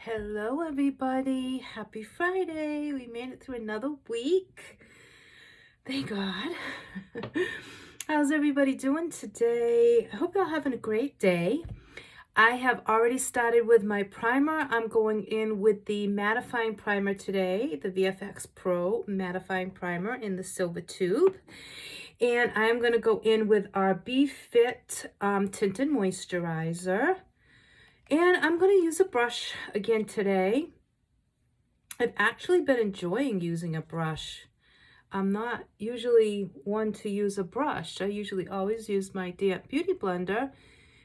Hello, everybody. Happy Friday. We made it through another week. Thank God. How's everybody doing today? I hope you're having a great day. I have already started with my primer. I'm going in with the mattifying primer today, the VFX Pro mattifying primer in the silver tube. And I'm going to go in with our Be Fit tinted moisturizer. And I'm going to use a brush again today. I've actually been enjoying using a brush. I'm not usually one to use a brush. I usually always use my damp beauty blender,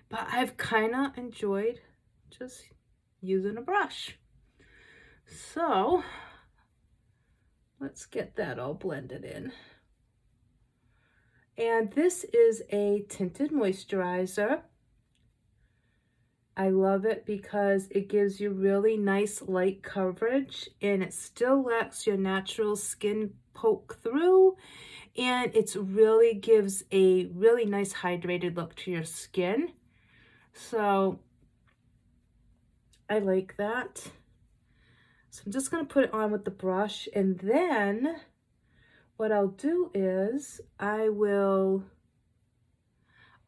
but I've kind of enjoyed just using a brush. So let's get that all blended in. And this is a tinted moisturizer. I love it because it gives you really nice light coverage and it still lets your natural skin poke through, and it really gives a really nice hydrated look to your skin. So I like that. So I'm just going to put it on with the brush, and then what I'll do is I will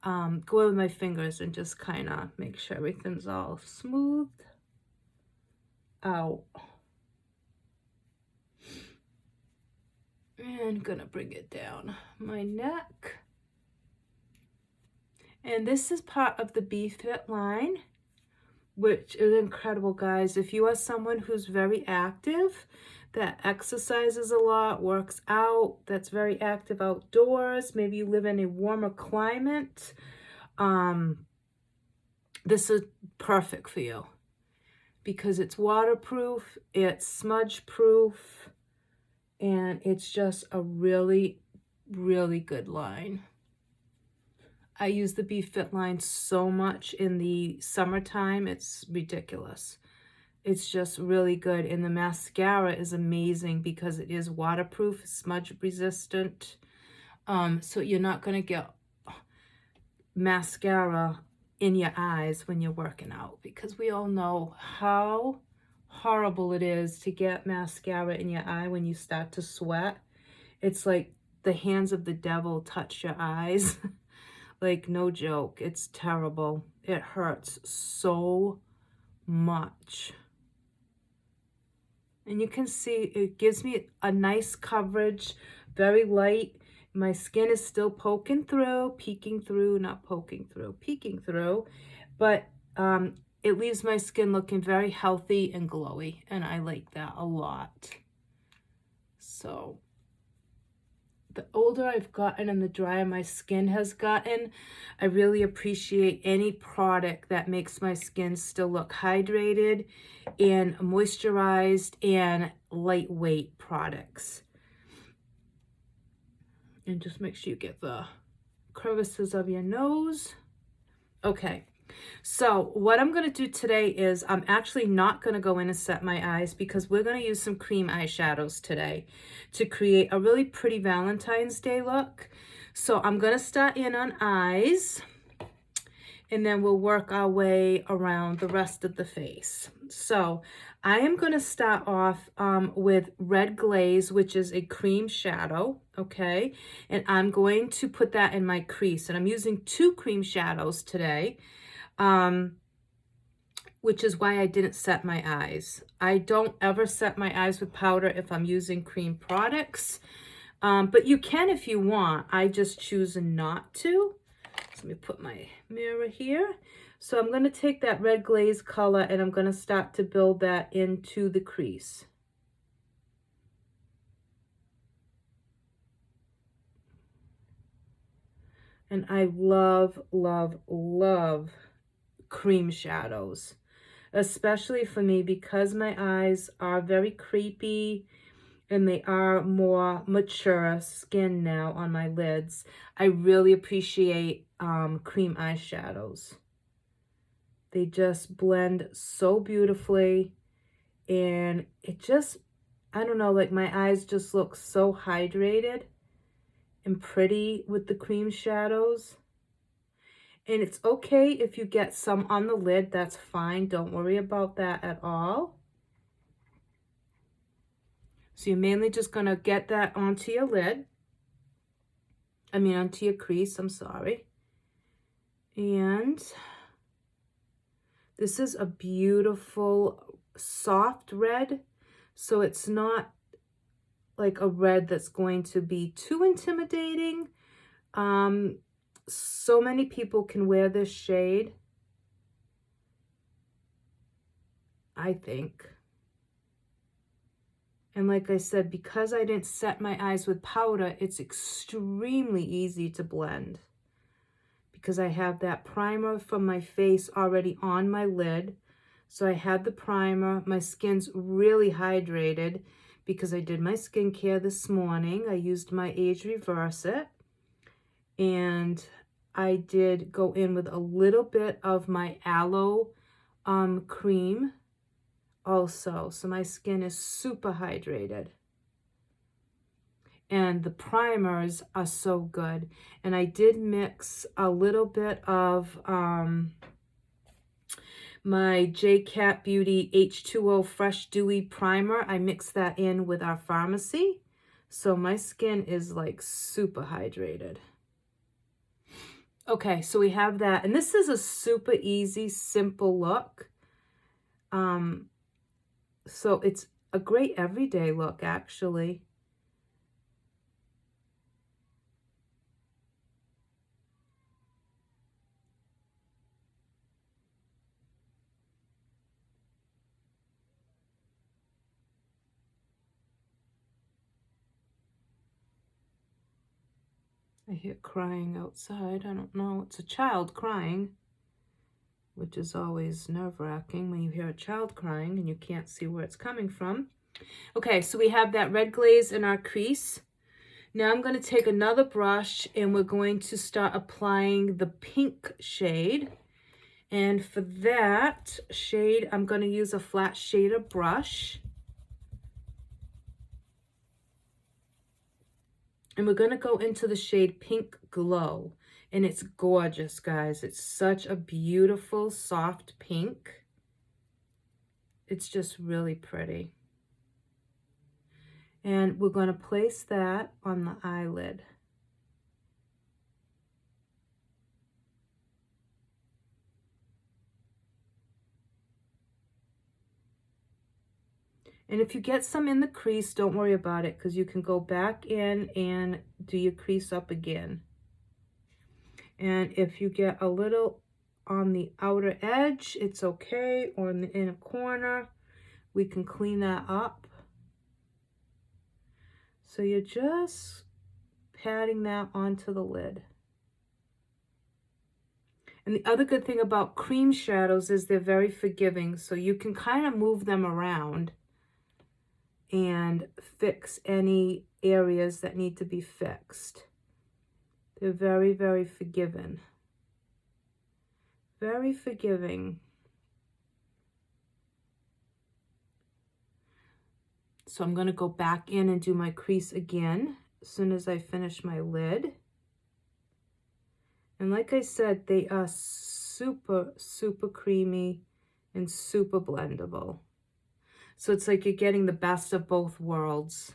go in with my fingers and just kind of make sure everything's all smoothed out. And gonna bring it down my neck. And this is part of the Be Fit line, which is incredible, guys. If you are someone who's very active, that exercises a lot, works out, that's very active outdoors, maybe you live in a warmer climate, this is perfect for you because it's waterproof, it's smudge proof, and it's just a really, really good line. I use the Be Fit line so much in the summertime, it's ridiculous. It's just really good. And the mascara is amazing because it is waterproof, smudge resistant. So you're not going to get mascara in your eyes when you're working out, because we all know how horrible it is to get mascara in your eye when you start to sweat. It's like the hands of the devil touch your eyes. Like, no joke. It's terrible. It hurts so much. And you can see it gives me a nice coverage, very light. My skin is still poking through, peeking through, not poking through, peeking through. But it leaves my skin looking very healthy and glowy. And I like that a lot. So the older I've gotten and the drier my skin has gotten, I really appreciate any product that makes my skin still look hydrated and moisturized, and lightweight products. And just make sure you get the crevices of your nose. Okay. So what I'm going to do today is I'm actually not going to go in and set my eyes, because we're going to use some cream eyeshadows today to create a really pretty Valentine's Day look. So I'm going to start in on eyes, and then we'll work our way around the rest of the face. So I am going to start off with Red Glaze, which is a cream shadow, okay? And I'm going to put that in my crease, and I'm using 2 cream shadows today. Which is why I didn't set my eyes. I don't ever set my eyes with powder if I'm using cream products, but you can if you want. I just choose not to. So let me put my mirror here. So I'm going to take that Red Glaze color and I'm going to start to build that into the crease. And I love, love, love cream shadows, especially for me because my eyes are very creepy and they are more mature skin now on my lids. I really appreciate cream eyeshadows. They just blend so beautifully, and it just, I don't know, like my eyes just look so hydrated and pretty with the cream shadows. And it's okay if you get some on the lid, that's fine. Don't worry about that at all. So you're mainly just gonna get that onto your lid. Onto your crease, I'm sorry. And this is a beautiful soft red. So it's not like a red that's going to be too intimidating. So many people can wear this shade, I think. And like I said, because I didn't set my eyes with powder, it's extremely easy to blend. Because I have that primer from my face already on my lid. So I had the primer. My skin's really hydrated because I did my skincare this morning. I used my Age Reverse It. And I did go in with a little bit of my aloe cream also. So my skin is super hydrated. And the primers are so good. And I did mix a little bit of my J Cat Beauty H2O Fresh Dewy Primer. I mixed that in with our pharmacy. So my skin is like super hydrated. Okay, so we have that. And this is a super easy, simple look. So it's a great everyday look, actually. I hear crying outside. I don't know. It's a child crying, which is always nerve-wracking when you hear a child crying and you can't see where it's coming from. Okay, so we have that red glaze in our crease. Now I'm going to take another brush and we're going to start applying the pink shade. And for that shade, I'm going to use a flat shader brush. And we're going to go into the shade Pink Glow. And it's gorgeous, guys. It's such a beautiful, soft pink. It's just really pretty. And we're going to place that on the eyelid. And if you get some in the crease, don't worry about it because you can go back in and do your crease up again. And if you get a little on the outer edge, it's okay, or in the inner corner, we can clean that up. So you're just patting that onto the lid. And the other good thing about cream shadows is they're very forgiving, so you can kind of move them around and fix any areas that need to be fixed. They're very, very forgiving. Very forgiving. So I'm going to go back in and do my crease again as soon as I finish my lid. And like I said, they are super, super creamy and super blendable. So it's like you're getting the best of both worlds.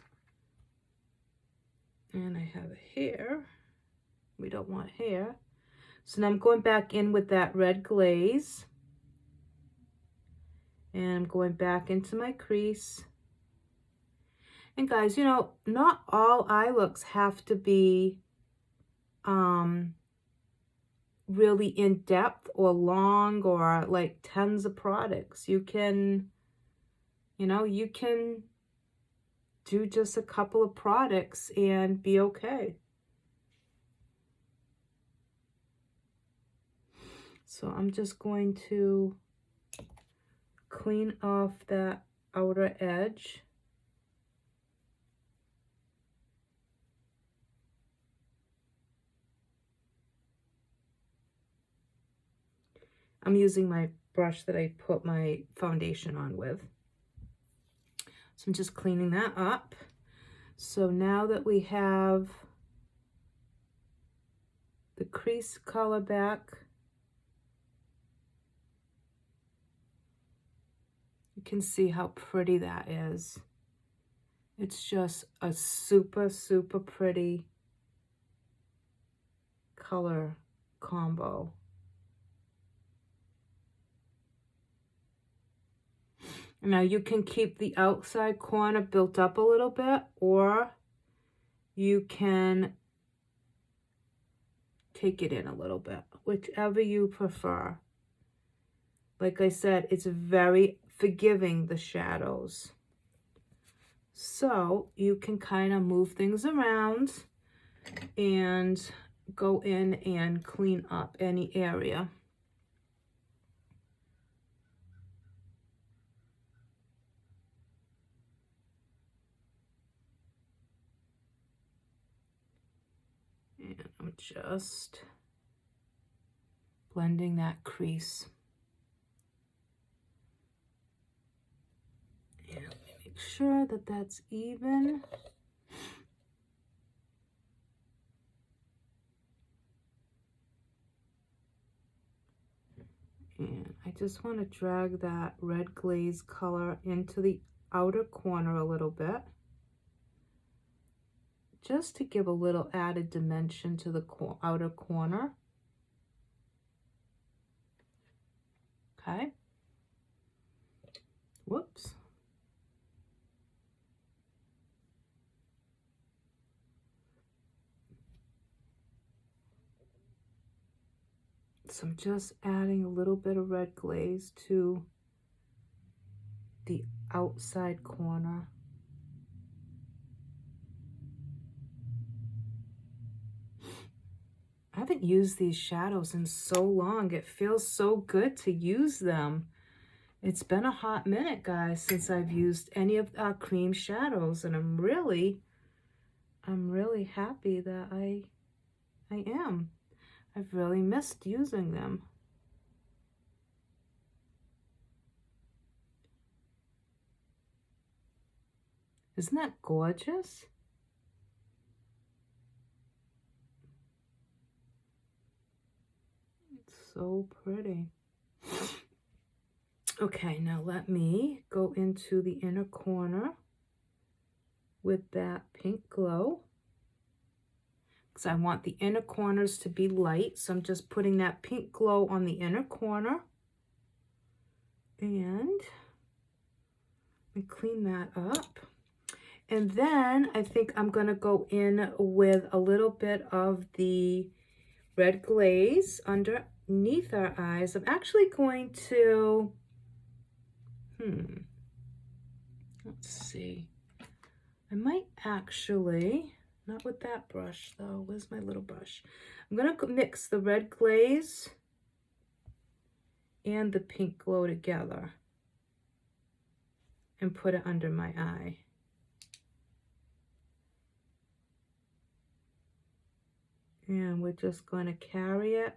And I have hair. We don't want hair. So now I'm going back in with that red glaze. And I'm going back into my crease. And guys, you know, not all eye looks have to be really in depth or long or like tons of products. You can, you know, you can do just a couple of products and be okay. So I'm just going to clean off that outer edge. I'm using my brush that I put my foundation on with. So I'm just cleaning that up. So now that we have the crease color back, You can see how pretty that is. It's just a super, super pretty color combo. Now you can keep the outside corner built up a little bit, or you can take it in a little bit, whichever you prefer. Like I said, it's very forgiving, the shadows. So you can kind of move things around and go in and clean up any area. And I'm just blending that crease. And make sure that that's even. And I just want to drag that red glaze color into the outer corner a little bit, just to give a little added dimension to the outer corner. Okay. Whoops. So I'm just adding a little bit of red glaze to the outside corner. I haven't used these shadows in so long. It feels so good to use them. It's been a hot minute, guys, since I've used any of our cream shadows, and I'm really happy that I am. I've really missed using them. Isn't that gorgeous? It's so pretty. Okay, now let me go into the inner corner with that pink glow, because I want the inner corners to be light. So I'm just putting that pink glow on the inner corner, and clean that up. And then I think I'm going to go in with a little bit of the red glaze underneath our eyes. I'm actually going to, let's see. I might actually, not with that brush though. Where's my little brush? I'm going to mix the red glaze and the pink glow together and put it under my eye. And we're just going to carry it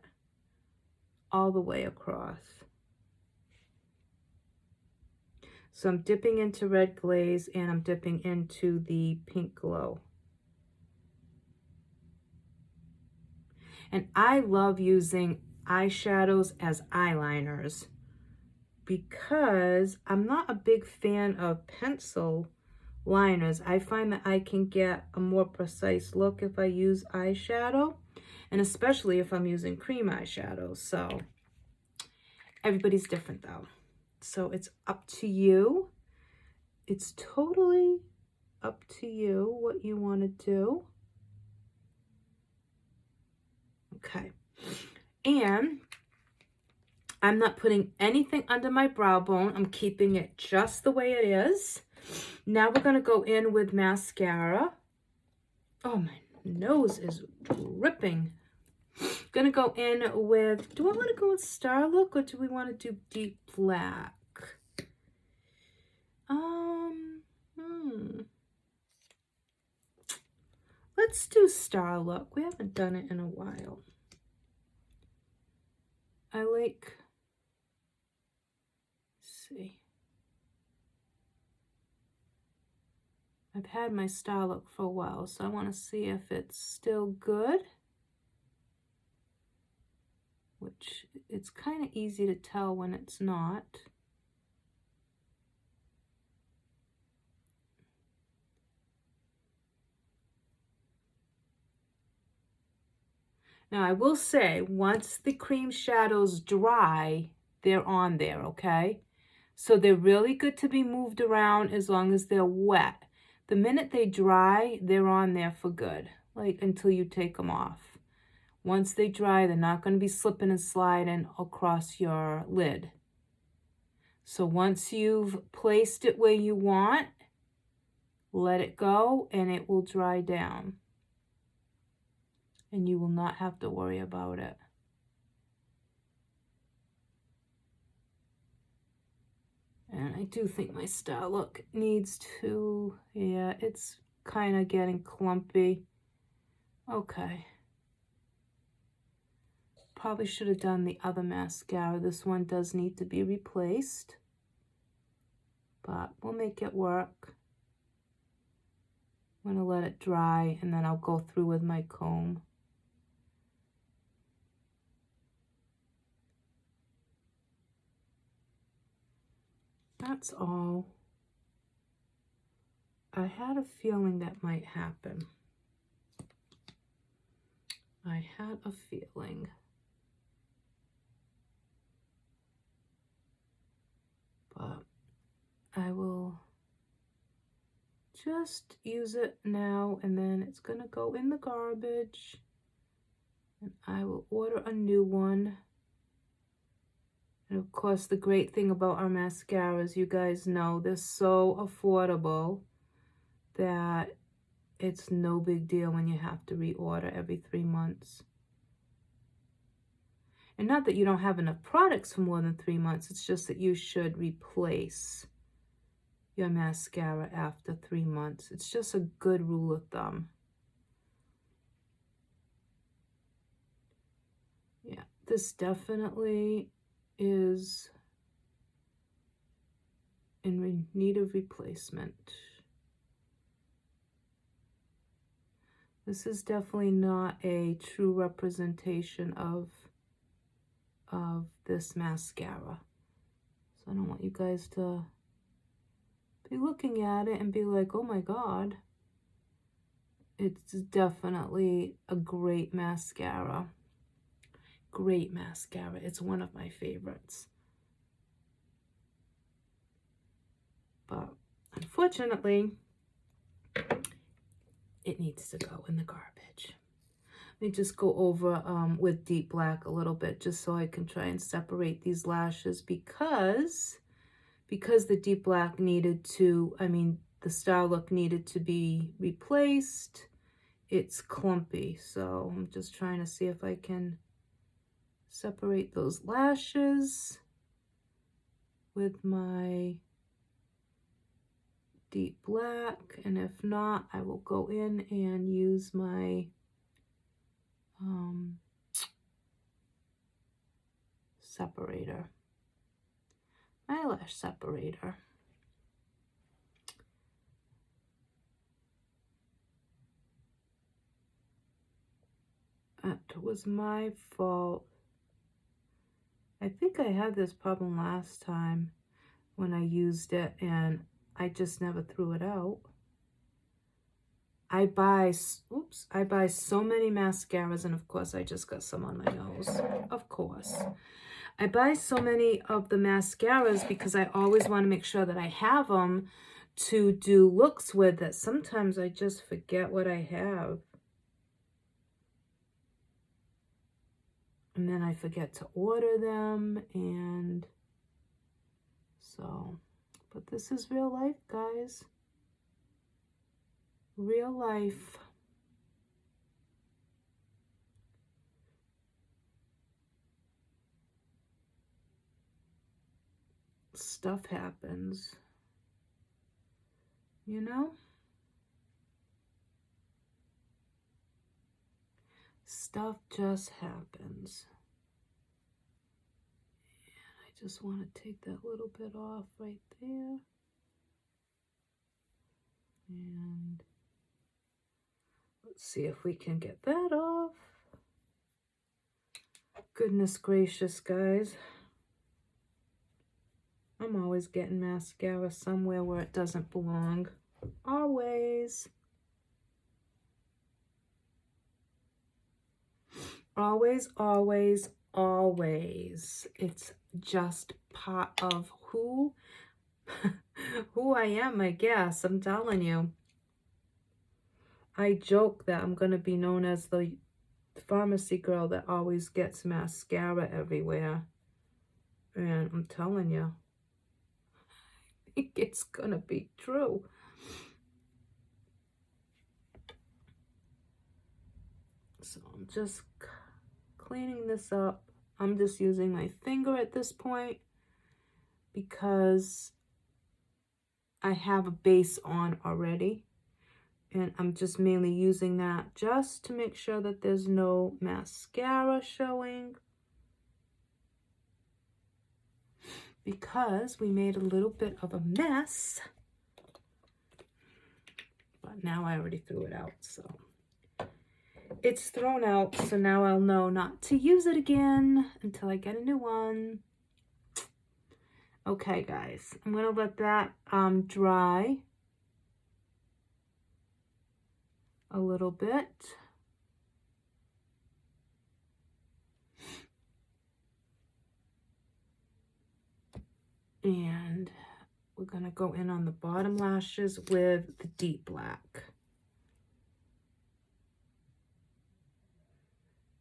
all the way across. So I'm dipping into red glaze and I'm dipping into the pink glow. And I love using eyeshadows as eyeliners because I'm not a big fan of pencil liners. I find that I can get a more precise look if I use eyeshadow, and especially if I'm using cream eyeshadow. So everybody's different though. So it's up to you. It's totally up to you what you want to do. Okay. And I'm not putting anything under my brow bone. I'm keeping it just the way it is. Now we're going to go in with mascara. Oh, my nose is dripping. Going to go in with, do I want to go with Star Look or do we want to do Deep Black? Let's do Star Look. We haven't done it in a while. I like, let's see. I've had my Star Look for a while, so I want to see if it's still good. Which it's kind of easy to tell when it's not. Now, I will say, once the cream shadows dry, they're on there, okay? So they're really good to be moved around as long as they're wet. The minute they dry, they're on there for good, like until you take them off. Once they dry, they're not going to be slipping and sliding across your lid. So once you've placed it where you want, let it go and it will dry down. And you will not have to worry about it. And I do think my star look needs to, yeah, it's kind of getting clumpy. Okay. Probably should have done the other mascara. This one does need to be replaced, but we'll make it work. I'm gonna let it dry and then I'll go through with my comb. That's all. I had a feeling that might happen. I had a feeling. But I will just use it now and then it's gonna go in the garbage and I will order a new one. And of course, the great thing about our mascaras, you guys know, they're so affordable that it's no big deal when you have to reorder every 3 months. And not that you don't have enough products for more than 3 months, it's just that you should replace your mascara after 3 months. It's just a good rule of thumb. Yeah, this definitely is in need of replacement. This is definitely not a true representation of this mascara. So I don't want you guys to be looking at it and be like, oh my God. It's definitely a great mascara. Great mascara. It's one of my favorites. But unfortunately, it needs to go in the garbage. Let me just go over with deep black a little bit just so I can try and separate these lashes because the deep black needed to, the star look needed to be replaced. It's clumpy, so I'm just trying to see if I can separate those lashes with my deep black, and if not, I will go in and use my separator, eyelash separator. That was my fault. I think I had this problem last time when I used it and I just never threw it out. I buy so many mascaras, and of course I just got some on my nose. Of course. I buy so many of the mascaras because I always want to make sure that I have them to do looks with, that sometimes I just forget what I have. And then I forget to order them, and so, but this is real life, guys. Real life. Stuff happens, you know? Stuff just happens. And I just want to take that little bit off right there. And let's see if we can get that off. Goodness gracious, guys. I'm always getting mascara somewhere where it doesn't belong. Always. Always, always, always. It's just part of who I am, I guess. I'm telling you. I joke that I'm going to be known as the pharmacy girl that always gets mascara everywhere. And I'm telling you, I think it's going to be true. So I'm just cleaning this up. I'm just using my finger at this point because I have a base on already. And I'm just mainly using that just to make sure that there's no mascara showing. Because we made a little bit of a mess. But now I already threw it out, so. It's thrown out, so now I'll know not to use it again until I get a new one. Okay, guys. I'm going to let that dry a little bit. And we're going to go in on the bottom lashes with the deep black.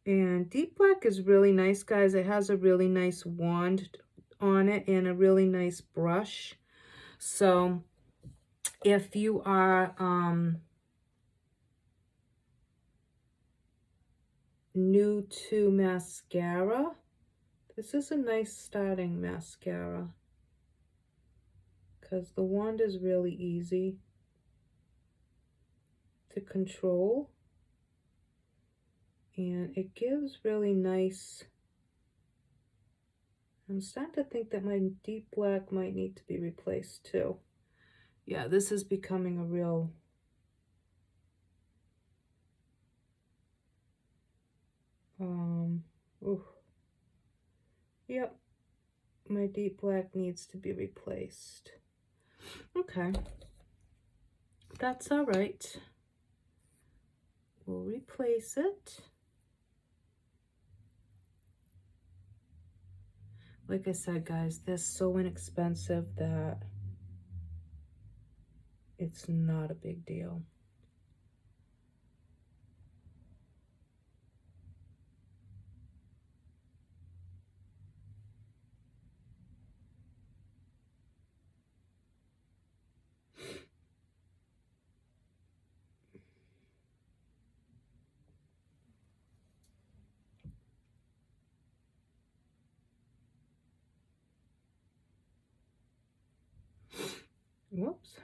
And deep black is really nice, guys. It has a really nice wand on it and a really nice brush. So if you are new to mascara, this is a nice starting mascara because the wand is really easy to control and it gives really nice. I'm starting to think that my deep black might need to be replaced too. Yeah, this is becoming a real ooh. Yep, my deep black needs to be replaced. Okay, that's all right. We'll replace it. Like I said, guys, they're so inexpensive that it's not a big deal. Whoops.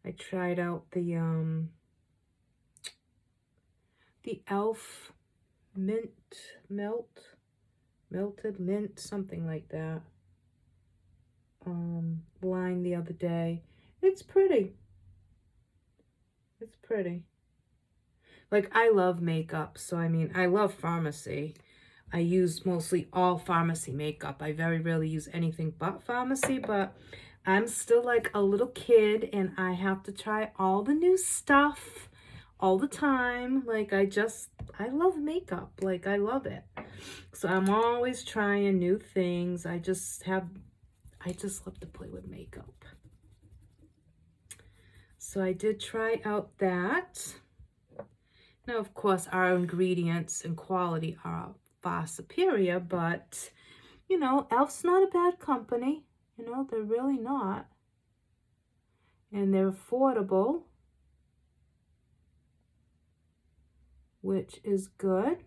I tried out the Elf melted mint, something like that, line the other day. It's pretty. It's pretty. Like, I love makeup, so I mean, I love pharmacy. I use mostly all pharmacy makeup. I very rarely use anything but pharmacy, but I'm still like a little kid and I have to try all the new stuff all the time. Like, I love makeup. Like, I love it. So I'm always trying new things. I just love to play with makeup. So I did try out that. Now, of course, our ingredients and quality are far superior, but, you know, Elf's not a bad company. You know, they're really not. And they're affordable, which is good.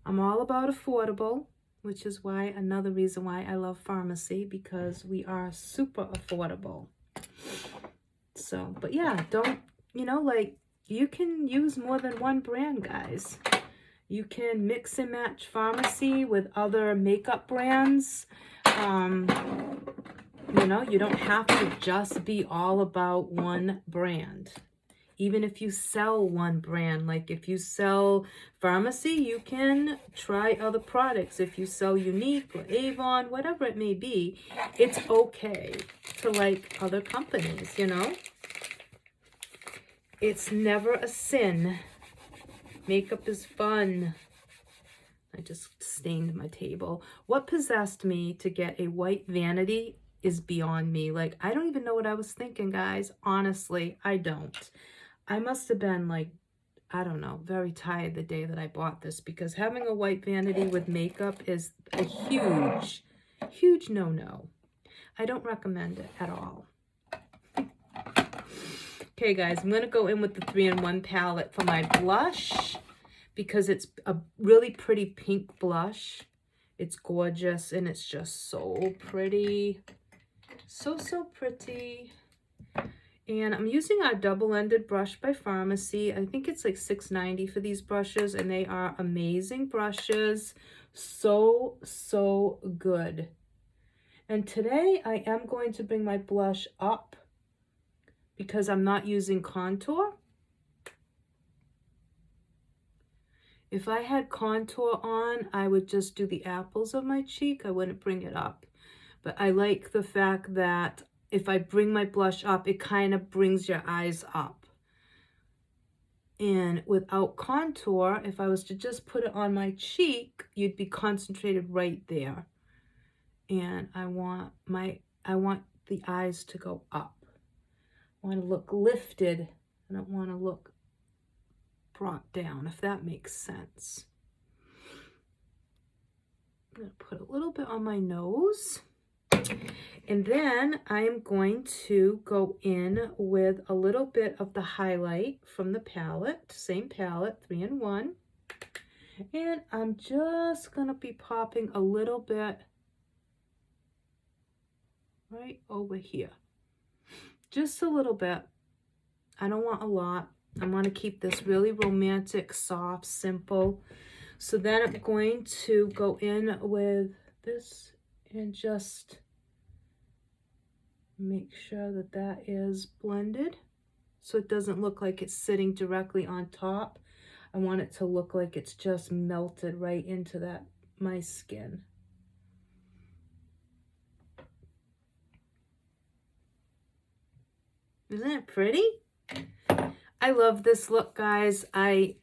I'm all about affordable, which is why another reason why I love pharmacy, because we are super affordable. So, but yeah, don't, you know, like, you can use more than one brand, guys. You can mix and match pharmacy with other makeup brands. You know, you don't have to just be all about one brand. even if you sell one brand. Like if you sell Pharmacy, you can try other products. If you sell Unique or Avon, whatever it may be, it's okay to like other companies, you know? It's never a sin. Makeup is fun. I just stained my table. What possessed me to get a white vanity is beyond me. Like, I don't even know what I was thinking, guys. Honestly, I don't. I must have been like, I don't know, very tired the day that I bought this, because having a white vanity with makeup is a huge, huge no-no. I don't recommend it at all. Okay, guys, I'm going to go in with the 3-in-1 palette for my blush, because it's a really pretty pink blush. It's gorgeous, and it's just so pretty. So pretty. And I'm using our double-ended brush by Pharmacy. I think it's like $6.90 for these brushes, and they are amazing brushes. So good. And today I am going to bring my blush up because I'm not using contour. If I had contour on, I would just do the apples of my cheek. I wouldn't bring it up. But I like the fact that if I bring my blush up, it kind of brings your eyes up. And without contour, if I was to just put it on my cheek, you'd be concentrated right there. And I want the eyes to go up. I want to look lifted. I don't want to look brought down, if that makes sense. I'm going to put a little bit on my nose. And then I am going to go in with a little bit of the highlight from the palette, same palette, 3-in-1. And I'm just going to be popping a little bit right over here. Just a little bit. I don't want a lot. I want to keep this really romantic, soft, simple. So then I'm going to go in with this and just make sure that that is blended so it doesn't look like it's sitting directly on top. I want it to look like it's just melted right into my skin. Isn't it pretty? I love this look, guys. I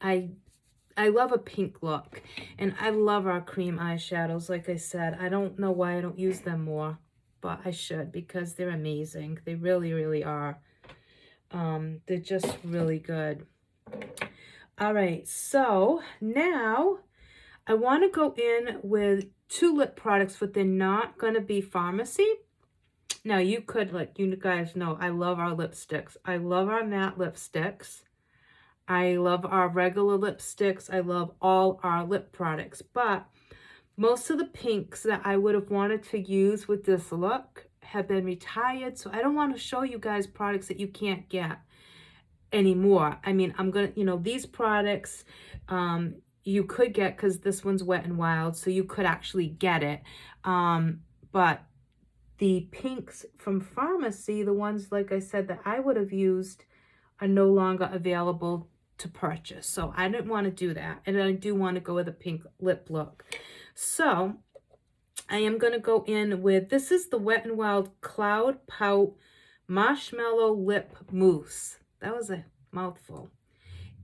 love a pink look, and I love our cream eyeshadows. Like I said, I don't know why I don't use them more, but I should, because they're amazing. They really are. They're just really good. All right, so now I want to go in with 2 lip products, but they're not going to be Pharmacy. Now, you could, like, you guys know, I love our lipsticks. I love our matte lipsticks. I love our regular lipsticks. I love all our lip products. But most of the pinks that I would have wanted to use with this look have been retired. So I don't want to show you guys products that you can't get anymore. I mean, I'm going to, you know, these products you could get, because this one's Wet n Wild, so you could actually get it. But the pinks from Pharmacy, the ones, like I said, that I would have used, are no longer available to purchase. So I didn't want to do that. And I do want to go with a pink lip look. So I am going to go in with, this is the Wet n Wild Cloud Pout Marshmallow Lip Mousse. That was a mouthful.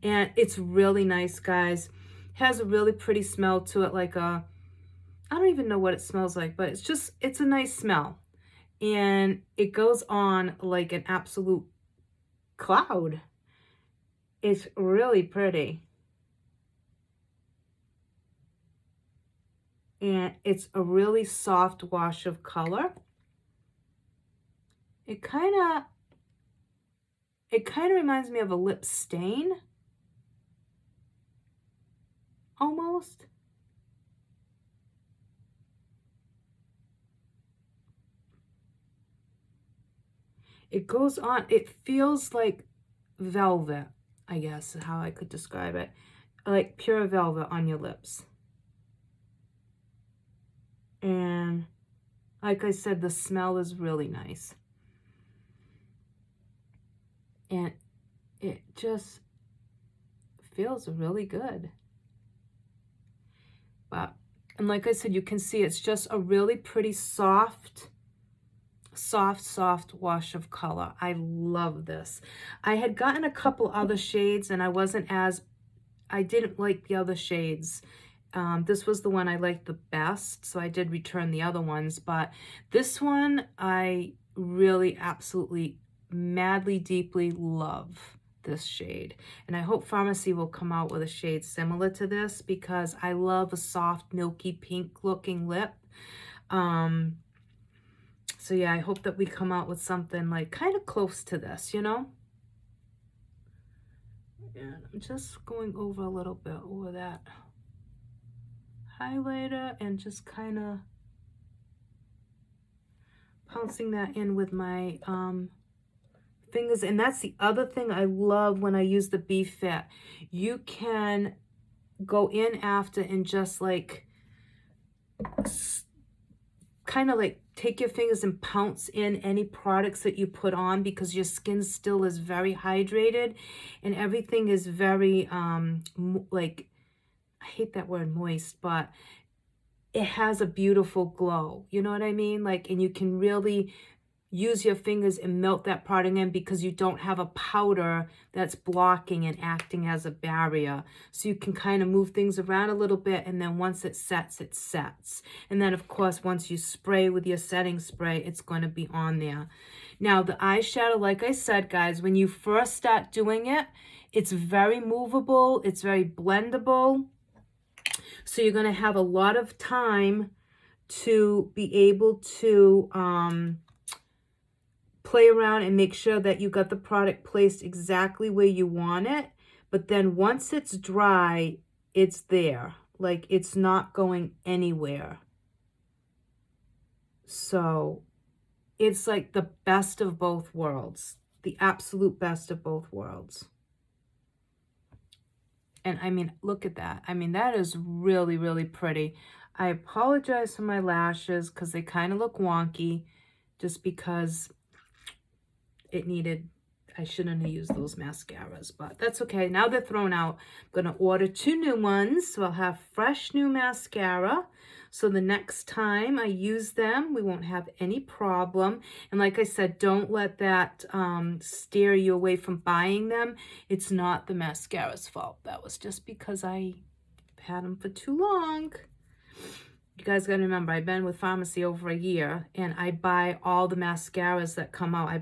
And it's really nice, guys. Has a really pretty smell to it, like a, I don't even know what it smells like, but it's a nice smell. And it goes on like an absolute cloud. It's really pretty. And it's a really soft wash of color. It kind of reminds me of a lip stain. Almost. It goes on, it feels like velvet, I guess is how I could describe it. Like pure velvet on your lips. And like I said, the smell is really nice. And it just feels really good. But, and like I said, you can see it's just a really pretty soft wash of color. I love this. I had gotten a couple other shades and I didn't like the other shades. This was the one I liked the best, so I did return the other ones, but this one I really absolutely madly deeply love this shade, and I hope Pharmacy will come out with a shade similar to this because I love a soft milky pink looking lip. So yeah, I hope that we come out with something like kind of close to this, you know. And I'm just going over a little bit over that highlighter and just kind of pouncing that in with my fingers. And that's the other thing I love when I use the B-Fit. You can go in after and just like kind of like take your fingers and pounce in any products that you put on because your skin still is very hydrated and everything is very like, I hate that word moist, but it has a beautiful glow. You know what I mean? Like, and you can really use your fingers and melt that product in because you don't have a powder that's blocking and acting as a barrier. So you can kind of move things around a little bit, and then once it sets, it sets. And then, of course, once you spray with your setting spray, it's going to be on there. Now, the eyeshadow, like I said, guys, when you first start doing it, it's very movable. It's very blendable. So you're going to have a lot of time to be able to play around and make sure that you got the product placed exactly where you want it. But then once it's dry, it's there. Like, it's not going anywhere. So it's like the best of both worlds. The absolute best of both worlds. And I mean, look at that. I mean, that is really, really pretty. I apologize for my lashes because they kind of look wonky just because it needed, I shouldn't have used those mascaras, but that's okay. Now they're thrown out. I'm going to order 2 new ones, so I'll have fresh new mascara. So the next time I use them, we won't have any problem. And like I said, don't let that steer you away from buying them. It's not the mascara's fault. That was just because I had them for too long. You guys got to remember, I've been with Pharmacy over a year, and I buy all the mascaras that come out. I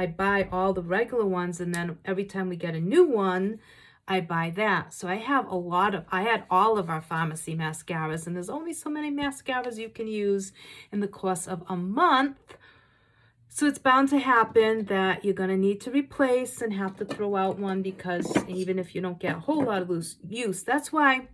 buy all the regular ones, and then every time we get a new one, I buy that. So I have I had all of our Pharmacy mascaras, and there's only so many mascaras you can use in the course of a month. So it's bound to happen that you're going to need to replace and have to throw out one, because even if you don't get a whole lot of use, that's why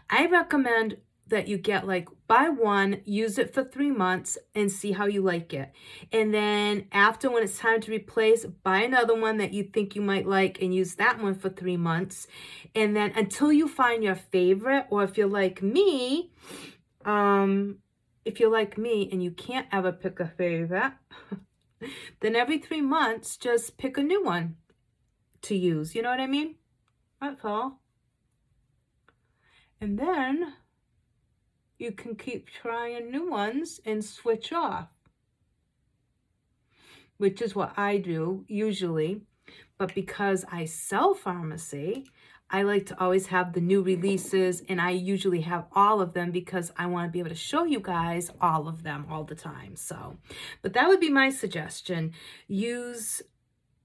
I recommend that you get, like, buy one, use it for 3 months and see how you like it. And then after, when it's time to replace, buy another one that you think you might like and use that one for 3 months. And then until you find your favorite, or if you're like me, and you can't ever pick a favorite, then every 3 months, just pick a new one to use. You know what I mean? That's all. And then you can keep trying new ones and switch off, which is what I do usually. But because I sell Pharmacy, I like to always have the new releases, and I usually have all of them because I want to be able to show you guys all of them all the time. So, but that would be my suggestion. Use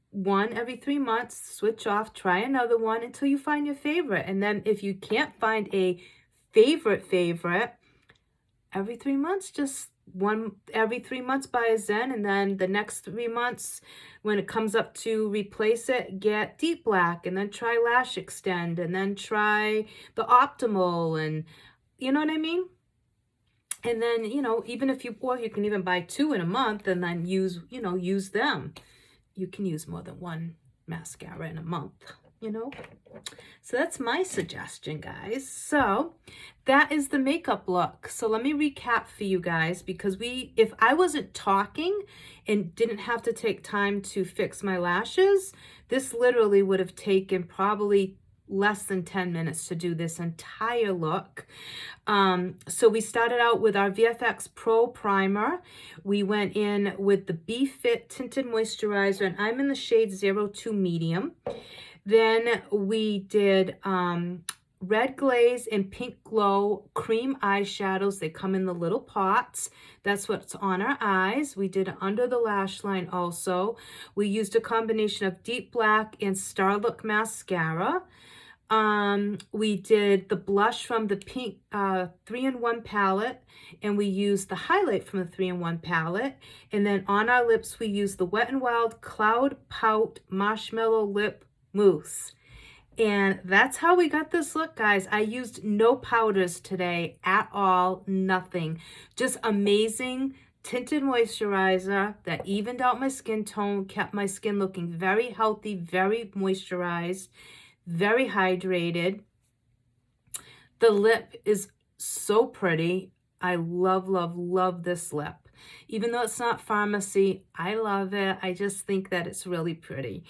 one every 3 months, switch off, try another one until you find your favorite. And then if you can't find a favorite, every 3 months, just one every 3 months buy a Zen, and then the next 3 months, when it comes up to replace it, get Deep Black, and then try Lash Extend, and then try the Optimal, and you know what I mean? And then, even if you can even buy 2 in a month and then use them. You can use more than one mascara in a month. you know? So that's my suggestion, guys. So that is the makeup look. So let me recap for you guys, because if I wasn't talking and didn't have to take time to fix my lashes, this literally would have taken probably less than 10 minutes to do this entire look. So we started out with our VFX Pro Primer. We went in with the Be Fit Tinted Moisturizer, and I'm in the shade 02 Medium. Then we did Red Glaze and Pink Glow cream eyeshadows. They come in the little pots. That's what's on our eyes. We did under the lash line also. We used a combination of Deep Black and Starlook mascara. We did the blush from the pink 3-in-1 palette, and we used the highlight from the 3-in-1 palette. And then on our lips, we used the Wet n Wild Cloud Pout Marshmallow Lip Mousse. And that's how we got this look, guys. I used no powders today at all, nothing. Just amazing tinted moisturizer that evened out my skin tone, kept my skin looking very healthy, very moisturized, very hydrated. The lip is so pretty. I love, love, love this lip. Even though it's not Pharmacy, I love it. I just think that it's really pretty.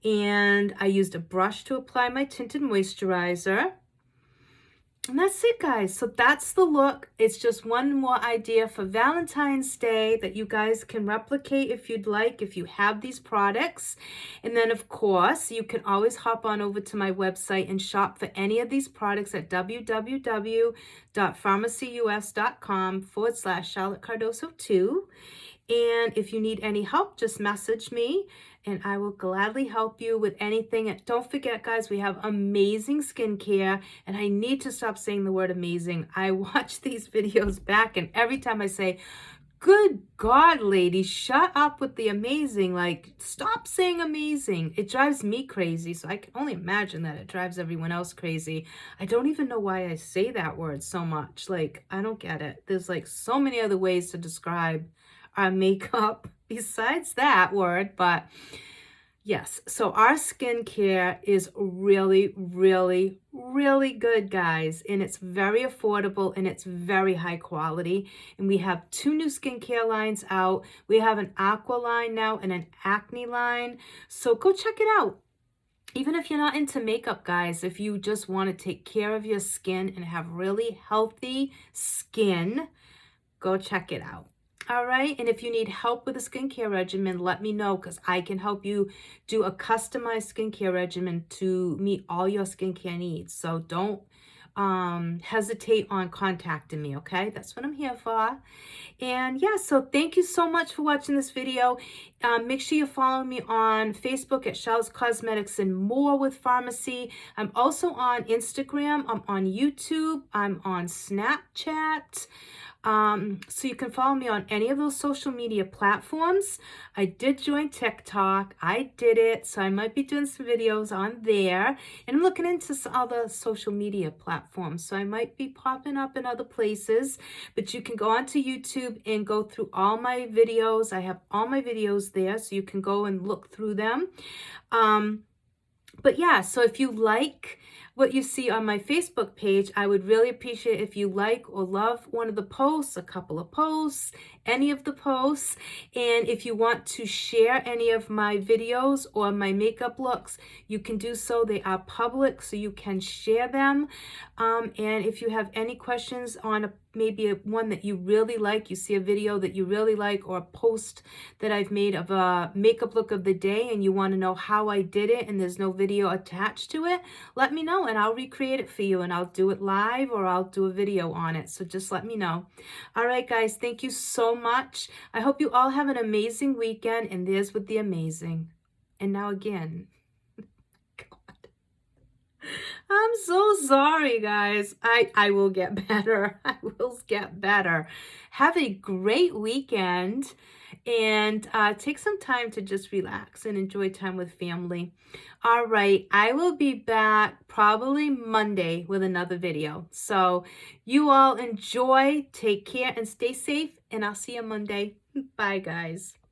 And I used a brush to apply my tinted moisturizer. And that's it, guys. So that's the look. It's just one more idea for Valentine's Day that you guys can replicate if you'd like, if you have these products. And then, of course, you can always hop on over to my website and shop for any of these products at www.pharmacyus.com/Charlotte Cardoso 2. And if you need any help, just message me and I will gladly help you with anything. And don't forget, guys, we have amazing skincare. And I need to stop saying the word amazing. I watch these videos back, and every time I say, good God, lady, shut up with the amazing. Like, stop saying amazing. It drives me crazy. So I can only imagine that it drives everyone else crazy. I don't even know why I say that word so much. Like, I don't get it. There's like so many other ways to describe our makeup besides that word. But yes, so our skincare is really, really, really good, guys. And it's very affordable and it's very high quality. And we have 2 new skincare lines out. We have an aqua line now and an acne line. So go check it out. Even if you're not into makeup, guys, if you just want to take care of your skin and have really healthy skin, go check it out. All right, and if you need help with a skincare regimen, let me know, because I can help you do a customized skincare regimen to meet all your skincare needs. So don't hesitate on contacting me, okay? That's what I'm here for. And yeah, so thank you so much for watching this video. Make sure you follow me on Facebook at Charlotte's Cosmetics and More with Pharmacy. I'm also on Instagram. I'm on YouTube. I'm on Snapchat. So you can follow me on any of those social media platforms. I did join TikTok. I did it. So I might be doing some videos on there. And I'm looking into some other social media platforms. So I might be popping up in other places. But you can go onto YouTube and go through all my videos. I have all my videos there. So you can go and look through them. But yeah, so if you like what you see on my Facebook page, I would really appreciate if you like or love one of the posts, a couple of posts, any of the posts. And if you want to share any of my videos or my makeup looks, you can do so. They are public, so you can share them. And if you have any questions on maybe one that you really like, you see a video that you really like, or a post that I've made of a makeup look of the day and you want to know how I did it and there's no video attached to it, let me know and I'll recreate it for you, and I'll do it live or I'll do a video on it. So just let me know. All right, guys, thank you so much. I hope you all have an amazing weekend, and there's with the amazing. And now again, I'm so sorry, guys. I will get better. I will get better. Have a great weekend, and take some time to just relax and enjoy time with family. All right, I will be back probably Monday with another video. So you all enjoy, take care, and stay safe, and I'll see you Monday. Bye, guys.